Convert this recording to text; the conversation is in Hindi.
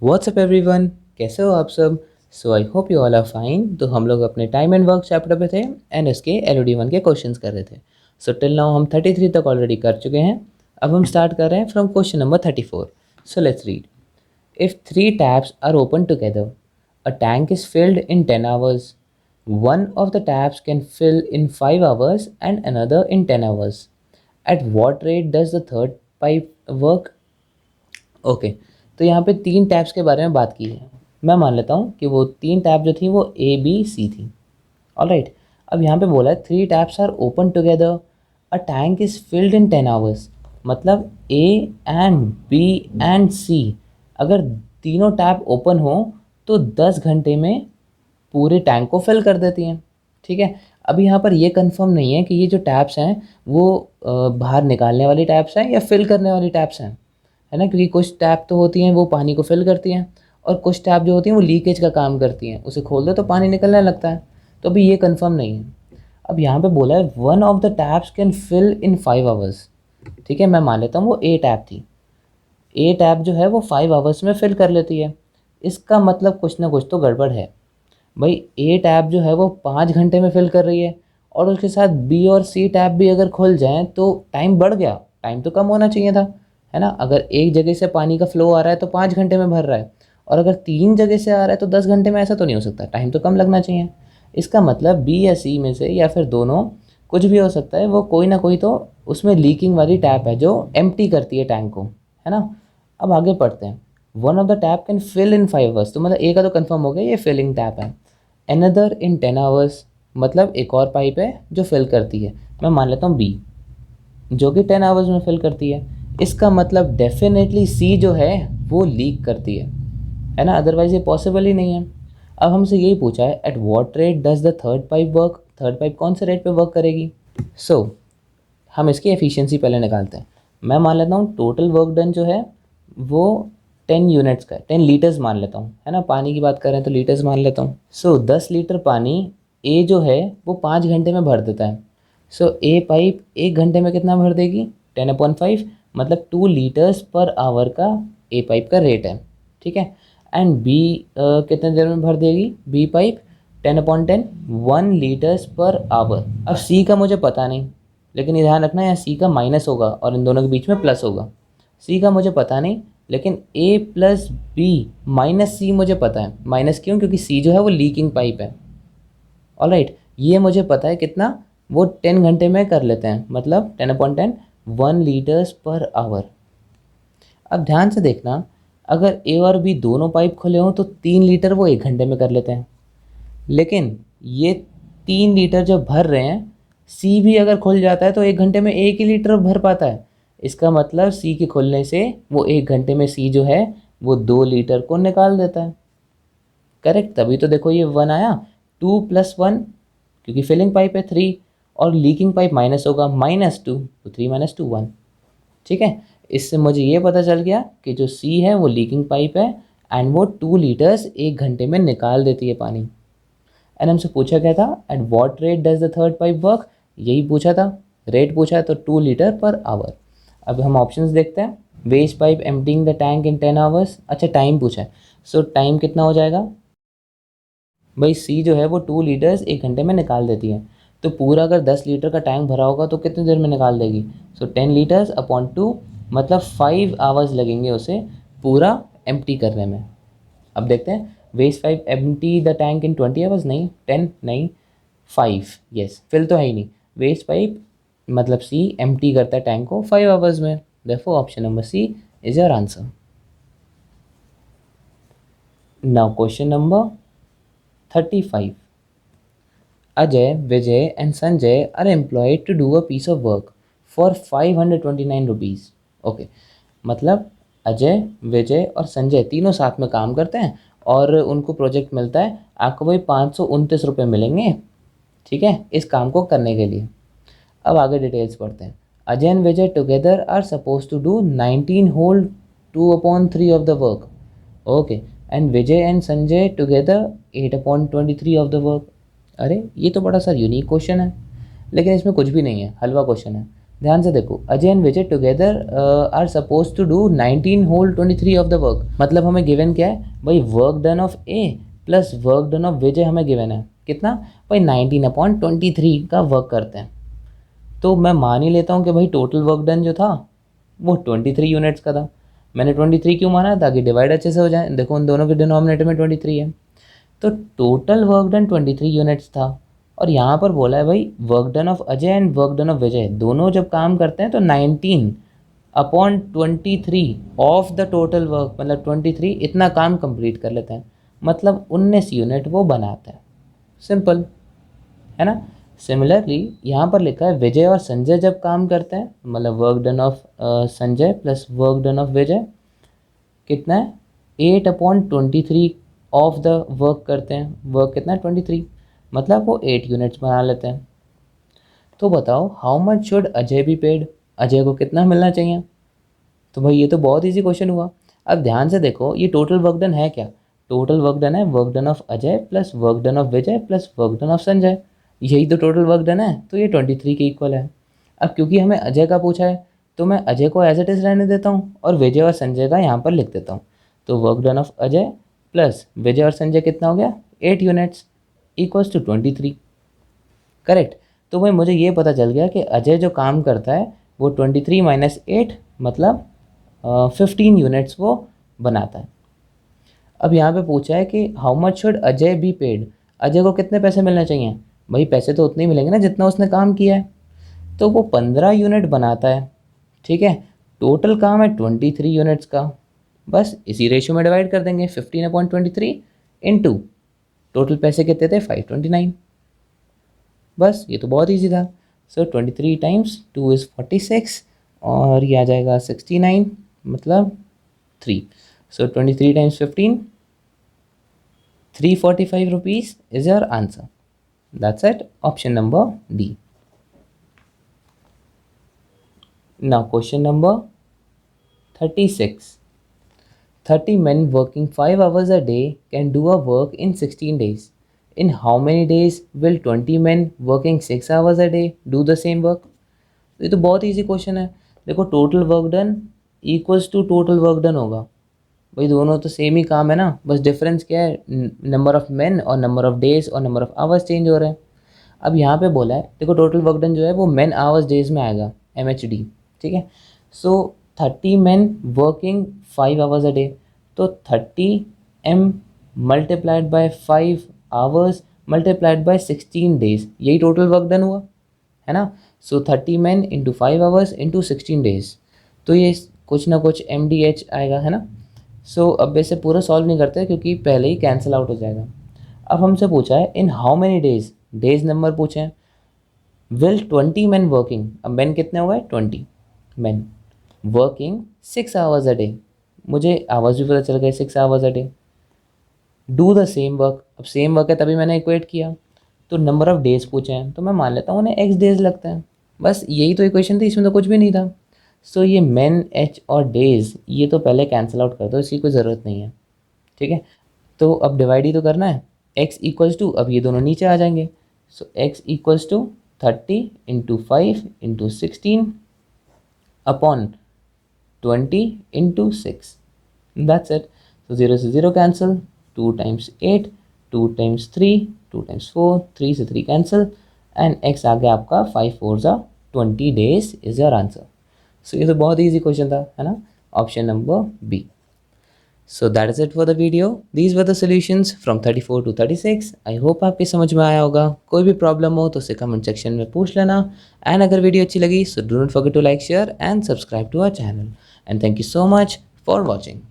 व्हाट्सअप एवरीवन, कैसे हो आप सब। So I hope you all are fine. तो हम लोग अपने टाइम एंड वर्क चैप्टर पे थे एंड इसके LOD 1 के क्वेश्चंस कर रहे थे। सो टिल नाउ हम 33 तक ऑलरेडी कर चुके हैं। अब हम स्टार्ट कर रहे हैं from question number 34। So let's read. If 3 taps are open together, a tank is filled in 10 hours. One of the taps can fill in 5 hours and another in 10 hours. At what rate does the third pipe work? Okay, तो यहाँ पे 3 टैप्स के बारे में बात की है। मैं मान लेता हूँ कि वो 3 टैप जो थी वो ABC थी। ऑलराइट, अब यहाँ पे बोला है 3 taps are open together, a tank is filled in 10 hours. मतलब A and B and C अगर तीनों टैप ओपन हो तो 10 घंटे में पूरे टैंक को फिल कर देती हैं। ठीक है, अभी यहाँ पर ये कंफर्म नहीं है कि ये जो टैप्स हैं वो बाहर निकालने वाली टैप्स हैं या फिल करने वाली टैप्स हैं, है ना। क्योंकि कुछ टैप तो होती हैं वो पानी को फिल करती हैं और कुछ टैप जो होती हैं वो लीकेज का काम करती हैं, उसे खोल दो तो पानी निकलने लगता है। तो अभी ये कंफर्म नहीं है। अब यहाँ पे बोला है one of the taps can fill in 5 hours. ठीक है, मैं मान लेता हूँ वो A टैप थी। A टैप जो है वो 5 आवर्स में फिल कर लेती है। इसका मतलब कुछ ना कुछ तो गड़बड़ है। भाई A टैप जो है वो 5 घंटे में फिल कर रही है और उसके साथ B और C टैप भी अगर खुल जाएं तो टाइम बढ़ गया, टाइम तो कम होना चाहिए था, है ना। अगर एक जगह से पानी का फ्लो आ रहा है तो 5 घंटे में भर रहा है, और अगर 3 जगह से आ रहा है तो 10 घंटे में। ऐसा तो नहीं हो सकता, टाइम तो कम लगना चाहिए। इसका मतलब B या C में से या फिर दोनों, कुछ भी हो सकता है। वो कोई ना कोई तो उसमें लीकिंग वाली टैप है जो एम्प्टी करती है टैंक को, है ना। अब आगे पढ़ते हैं। One of the tap can fill in 5 hours, तो मतलब ए का तो कंफर्म हो गया, ये फिलिंग टैप है। अनदर इन 10 आवर्स, मतलब एक और पाइप है जो फिल करती है। मैं मान लेता हूँ B, जो कि 10 आवर्स में फिल करती है। इसका मतलब डेफिनेटली C जो है वो लीक करती है ना, अदरवाइज ये पॉसिबल ही नहीं है। अब हमसे यही पूछा है at what rate does the third pipe work, third pipe कौन से रेट पे वर्क करेगी। सो हम इसकी एफिशिएंसी पहले निकालते हैं। मैं मान लेता हूँ टोटल वर्क डन जो है वो 10 यूनिट्स का है, 10 लीटर्स मान लेता हूँ, है ना। पानी की बात करें तो लीटर्स मान लेता हूँ। सो 10 लीटर पानी A जो है वो 5 घंटे में भर देता है। सो A पाइप 1 घंटे में कितना भर देगी, 10/5, मतलब 2 लीटर्स पर आवर का A पाइप का रेट है। ठीक है, एंड B कितने देर में भर देगी B pipe, 10/10, 1 litres per hour. अब C का मुझे पता नहीं, लेकिन ये ध्यान रखना यहाँ C का माइनस होगा और इन दोनों के बीच में प्लस होगा। C का मुझे पता नहीं, लेकिन A plus B minus C मुझे पता है। माइनस क्यों, क्योंकि C जो है वो लीकिंग पाइप है। ऑलराइट, ये मुझे पता है कितना, वो 10 घंटे में कर लेते हैं, मतलब 10/10, 1 लीटर्स पर आवर। अब ध्यान से देखना, अगर A और B दोनों पाइप खुले हों तो 3 लीटर वो 1 घंटे में कर लेते हैं। लेकिन ये 3 लीटर जो भर रहे हैं, C भी अगर खुल जाता है तो 1 घंटे में 1 ही लीटर भर पाता है। इसका मतलब C के खुलने से वो 1 घंटे में C जो है वो 2 लीटर को निकाल देता है। करेक्ट, तभी तो देखो ये 1 आया। 2+1, क्योंकि फिलिंग पाइप है 3 और लीकिंग पाइप माइनस होगा, -2, तो 3 - 2 1। ठीक है, इससे मुझे ये पता चल गया कि जो C है वो लीकिंग पाइप है एंड वो 2 लीटर्स 1 घंटे में निकाल देती है पानी। एंड हमसे पूछा क्या था, at what rate does the third pipe work, यही पूछा था। रेट पूछा है तो 2 लीटर पर आवर। अब हम ऑप्शंस देखते हैं। Waste pipe emptying the tank in 10 hours, अच्छा टाइम पूछा है। सो टाइम कितना हो जाएगा, भाई C जो है वो 2 लीटर्स 1 घंटे में निकाल देती है, तो पूरा अगर 10 लीटर का टैंक भरा होगा तो कितनी देर में निकाल देगी। सो 10 लीटर्स/2, मतलब 5 आवर्स लगेंगे उसे पूरा एम्प्टी करने में। अब देखते हैं, waste pipe empty the tank in 20 hours, नहीं 10 नहीं 5, यस फिल तो है ही नहीं। वेस्ट पाइप मतलब C एम्प्टी करता है टैंक को 5 आवर्स में। Therefore option number C is your answer. Now question number 35। Ajay, Vijay, and Sanjay are employed to do a piece of work for 529 rupees. Okay, मतलब अजय, विजय और संजय तीनों साथ में काम करते हैं और उनको प्रोजेक्ट मिलता है, आपको भाई 529 रुपये मिलेंगे। ठीक है, इस काम को करने के लिए। अब आगे डिटेल्स पढ़ते हैं। Ajay and Vijay together are suppose to do 19 whole 2/3 of the work. Okay, and Vijay and Sanjay together 8/23 of the work. अरे ये तो बड़ा सा यूनिक क्वेश्चन है, लेकिन इसमें कुछ भी नहीं है, हलवा क्वेश्चन है। ध्यान से देखो, Ajay and Vijay together are suppose to do 19 whole 23 of the work. मतलब हमें गिवन क्या है भाई, work done of A plus work done of Vijay हमें गिवन है कितना भाई 19/23 का वर्क करते हैं। तो मैं मान ही लेता हूँ कि भाई टोटल वर्क डन जो था वो 23 यूनिट्स का था। मैंने 23 क्यों माना, ताकि डिवाइड अच्छे से हो जाए। देखो उन दोनों के डिनोमिनेटर में 23 है, तो टोटल वर्क डन 23 यूनिट्स था। और यहाँ पर बोला है भाई work done of Ajay and work done of Vijay दोनों जब काम करते हैं तो 19/23 ऑफ द टोटल वर्क, मतलब 23 इतना काम कंप्लीट कर लेते हैं, मतलब 19 यूनिट वो बनाते हैं। सिंपल है ना। सिमिलरली यहाँ पर लिखा है विजय और संजय जब काम करते हैं, मतलब work done of Sanjay plus work done of Vijay कितना है 8/23 ऑफ द वर्क करते हैं। वर्क कितना है 23, मतलब वो 8 यूनिट्स बना लेते हैं। तो बताओ how much should Ajay be paid, Ajay को कितना मिलना चाहिए। तो भाई ये तो बहुत इजी क्वेश्चन हुआ। अब ध्यान से देखो ये टोटल वर्क डन है क्या, टोटल वर्क डन है work done of Ajay plus work done of Vijay plus work done of Sanjay, यही तो टोटल वर्क डन है, तो ये 23 के इक्वल है। अब क्योंकि हमें अजय का पूछा है तो मैं अजय को एज इट इज़ रहने देता हूँ और विजय और संजय का यहाँ पर लिख देता हूँ। तो work done of Ajay plus Vijay और संजय कितना हो गया 8 यूनिट्स इक्वल्स टू 23। करेक्ट। तो भाई मुझे ये पता चल गया कि अजय जो काम करता है वो 23 - 8 मतलब 15 यूनिट्स वो बनाता है। अब यहाँ पे पूछा है कि how much should Ajay be paid, Ajay को कितने पैसे मिलने चाहिए। भाई पैसे तो उतने ही मिलेंगे ना जितना उसने काम किया है, तो वो 15 यूनिट बनाता है। ठीक है, टोटल काम है 23 यूनिट्स का, बस इसी रेशियो में डिवाइड कर देंगे 15/23 इंटू टोटल पैसे कितने थे 529। बस ये तो बहुत ईजी था। सो 23 टाइम्स 2 इज़ 46 और ये आ जाएगा 69 मतलब 3। सो 23 times 15 345 rupees is your answer. That's it, option number D. Now question number 36. 30 men working 5 hours a day can do a work in 16 days. In how many days will 20 men working 6 hours a day do the same work? ये तो बहुत इजी क्वेश्चन है। देखो total work done equals to total work done होगा, भाई दोनों तो सेम ही काम है ना, बस डिफरेंस क्या है नंबर ऑफ मेन और नंबर ऑफ डेज और नंबर ऑफ आवर्स चेंज हो रहे हैं। अब यहाँ पे बोला है देखो टोटल वर्क डन जो है वो मेन आवर्स डेज में आएगा MHD। ठीक है, सो 30 men working 5 hours a day, तो 30M multiplied by 5 hours multiplied by 16 days, यही टोटल वर्क डन हुआ है ना। सो 30 men into 5 hours into 16 days, तो ये कुछ ना कुछ MDH आएगा है ना। सो अब वैसे पूरा सॉल्व नहीं करते क्योंकि पहले ही कैंसिल आउट हो जाएगा। अब हमसे पूछा है in how many days, days number पूछे हैं। विल 20 men वर्किंग, अब मैन कितने हुए 20 men working 6 hours a day, मुझे आवर्स भी पता चल गए 6 hours a day, do the same work. अब सेम वर्क है तभी मैंने इक्वेट किया, तो नंबर ऑफ डेज पूछे हैं तो मैं मान लेता हूँ उन्हें x डेज लगते हैं। बस यही तो इक्वेशन थी, इसमें तो कुछ भी नहीं था। सो ये मेन h और डेज ये तो पहले कैंसिल आउट कर दो, इसकी कोई ज़रूरत नहीं है। ठीक है, तो अब डिवाइड ही तो करना है। x इक्वल्स टू, अब ये दोनों नीचे आ जाएंगे, so x equals to 30 into 5 into 16 upon 20 into 6, that's it. तो 0 से 0 कैंसिल, 2 टाइम्स 8, 2 टाइम्स 3, 2 टाइम्स 4, 3 से 3 कैंसिल एंड x आ गया आपका 5 4 20 days is your answer. So ये तो बहुत ईजी क्वेश्चन था है ना, option number B. So that is it for the video. These were the solutions from 34 to 36. I hope आपके समझ में आया होगा। कोई भी प्रॉब्लम हो तो उसे कमेंट सेक्शन में पूछ लेना। एंड अगर वीडियो अच्छी लगी so do not forget to like, share and subscribe to our channel. And thank you so much for watching.